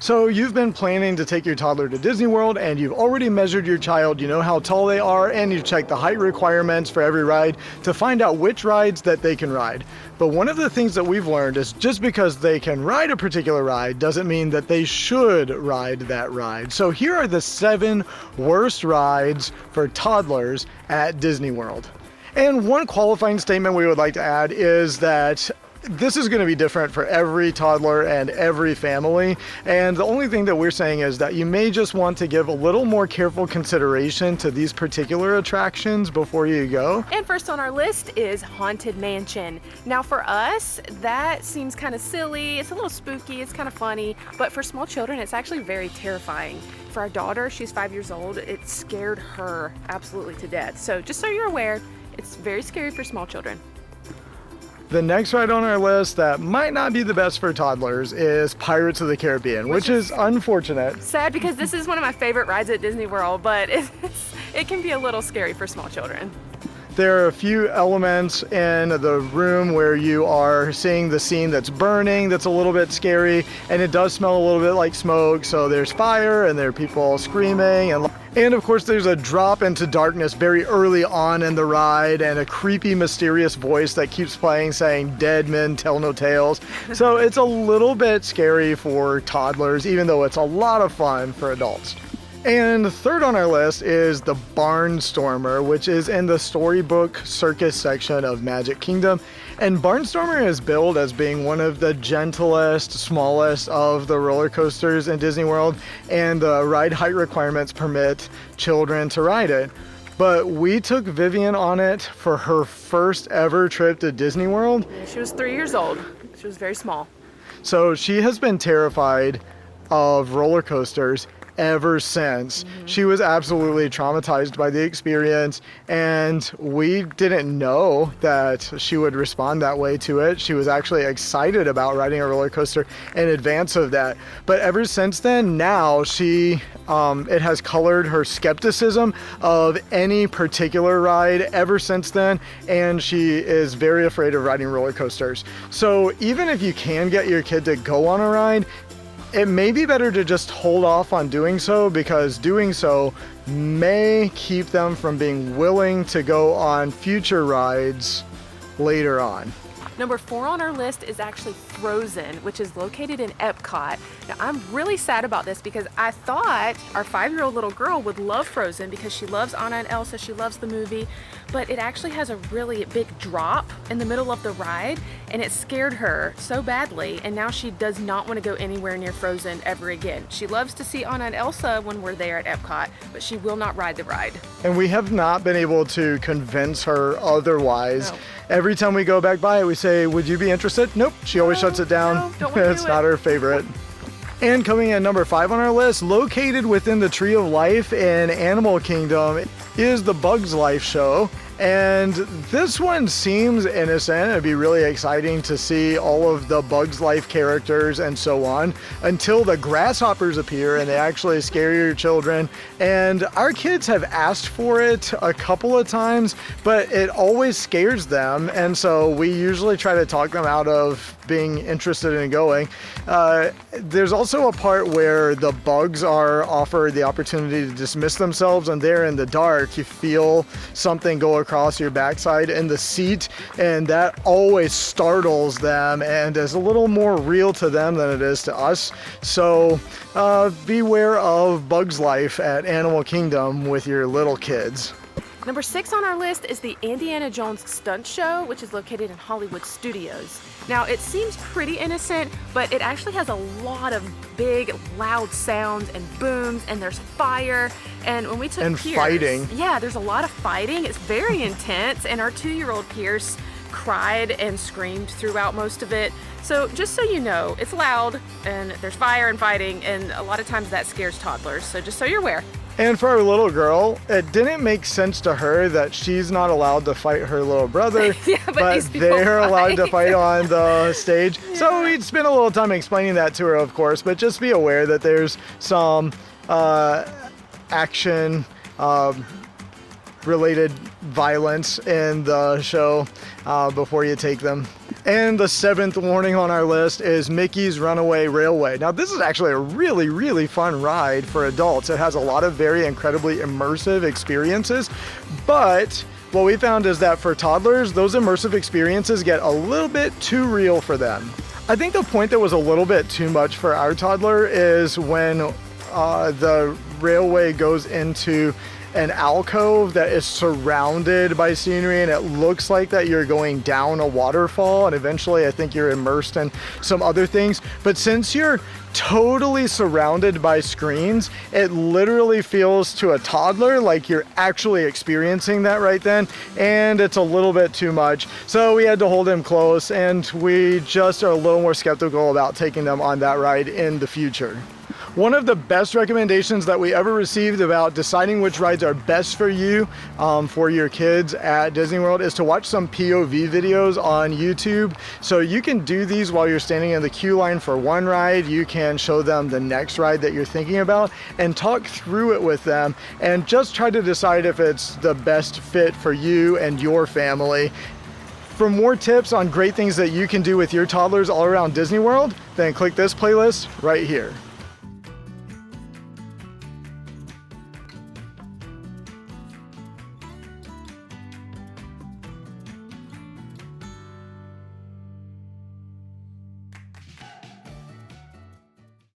So you've been planning to take your toddler to Disney World and you've already measured your child, you know how tall they are, and you've checked the height requirements for every ride to find out which rides that they can ride. But one of the things that we've learned is just because they can ride a particular ride doesn't mean that they should ride that ride. So here are the 7 worst rides for toddlers at Disney World. And one qualifying statement we would like to add is that this is going to be different for every toddler and every family, and the only thing that we're saying is that you may just want to give a little more careful consideration to these particular attractions before you go. And first on our list is Haunted Mansion. Now for us, that seems kind of silly, it's a little spooky, it's kind of funny, but for small children it's actually very terrifying. For our daughter, she's 5 years old, it scared her absolutely to death. So just so you're aware, it's very scary for small children. The next ride on our list that might not be the best for toddlers is Pirates of the Caribbean, which is unfortunate. Sad because this is one of my favorite rides at Disney World, but it can be a little scary for small children. There are a few elements in the room where you are seeing the scene that's burning that's a little bit scary, and it does smell a little bit like smoke, so there's fire and there are people screaming, and of course there's a drop into darkness very early on in the ride and a creepy mysterious voice that keeps playing saying dead men tell no tales. So it's a little bit scary for toddlers, even though it's a lot of fun for adults. And third on our list is the Barnstormer, which is in the storybook circus section of Magic Kingdom. And Barnstormer is billed as being one of the gentlest, smallest of the roller coasters in Disney World, and the ride height requirements permit children to ride it. But we took Vivian on it for her first ever trip to Disney World. She was 3 years old. She was very small. So she has been terrified of roller coasters ever since. She was absolutely traumatized by the experience, and we didn't know that she would respond that way to it. She was actually excited about riding a roller coaster in advance of that. But ever since then, now it has colored her skepticism of any particular ride ever since then, and she is very afraid of riding roller coasters. So even if you can get your kid to go on a ride, it may be better to just hold off on doing so, because doing so may keep them from being willing to go on future rides later on. Number 4 on our list is actually Frozen, which is located in Epcot. Now I'm really sad about this because I thought our 5-year-old little girl would love Frozen because she loves Anna and Elsa, she loves the movie, but it actually has a really big drop in the middle of the ride, and it scared her so badly, and now she does not want to go anywhere near Frozen ever again. She loves to see Anna and Elsa when we're there at Epcot, but she will not ride the ride. And we have not been able to convince her otherwise. No. Every time we go back by it, we say, would you be interested? Nope, she always shuts it down. No, don't wanna It's do not it. her favorite. And coming in number 5 on our list, located within the Tree of Life in Animal Kingdom, is the Bugs Life show. And this one seems innocent. It'd be really exciting to see all of the Bugs Life characters and so on, until the grasshoppers appear and they actually scare your children. And our kids have asked for it a couple of times, but it always scares them. And so we usually try to talk them out of being interested in going. There's also a part where the bugs are offered the opportunity to dismiss themselves, and there in the dark you feel something go across your backside in the seat, and that always startles them and is a little more real to them than it is to us. So beware of Bugs Life at Animal Kingdom with your little kids. Number 6 on our list is the Indiana Jones Stunt show, which is located in Hollywood Studios. Now it seems pretty innocent, but it actually has a lot of big loud sounds and booms, and there's fire, and when we took Pierce, fighting. Yeah, there's a lot of fighting. It's very intense, and our 2-year-old Pierce cried and screamed throughout most of it. So just so you know, it's loud and there's fire and fighting, and a lot of times that scares toddlers, so just so you're aware. And for our little girl, it didn't make sense to her that she's not allowed to fight her little brother, Yeah, but these people they're allowed to fight. fight on the stage. Yeah. So we'd spend a little time explaining that to her, of course, but just be aware that there's some action related violence in the show before you take them. And the 7th warning on our list is Mickey's Runaway Railway. Now this is actually a really fun ride for adults. It has a lot of very incredibly immersive experiences, but what we found is that for toddlers, those immersive experiences get a little bit too real for them. I think the point that was a little bit too much for our toddler is when the railway goes into an alcove that is surrounded by scenery, and it looks like that you're going down a waterfall, and eventually I think you're immersed in some other things. But since you're totally surrounded by screens, it literally feels to a toddler like you're actually experiencing that right then, and it's a little bit too much. So we had to hold him close, and we just are a little more skeptical about taking them on that ride in the future. One of the best recommendations that we ever received about deciding which rides are best for you, for your kids at Disney World, is to watch some POV videos on YouTube. So you can do these while you're standing in the queue line for one ride. You can show them the next ride that you're thinking about and talk through it with them, and just try to decide if it's the best fit for you and your family. For more tips on great things that you can do with your toddlers all around Disney World, then click this playlist right here.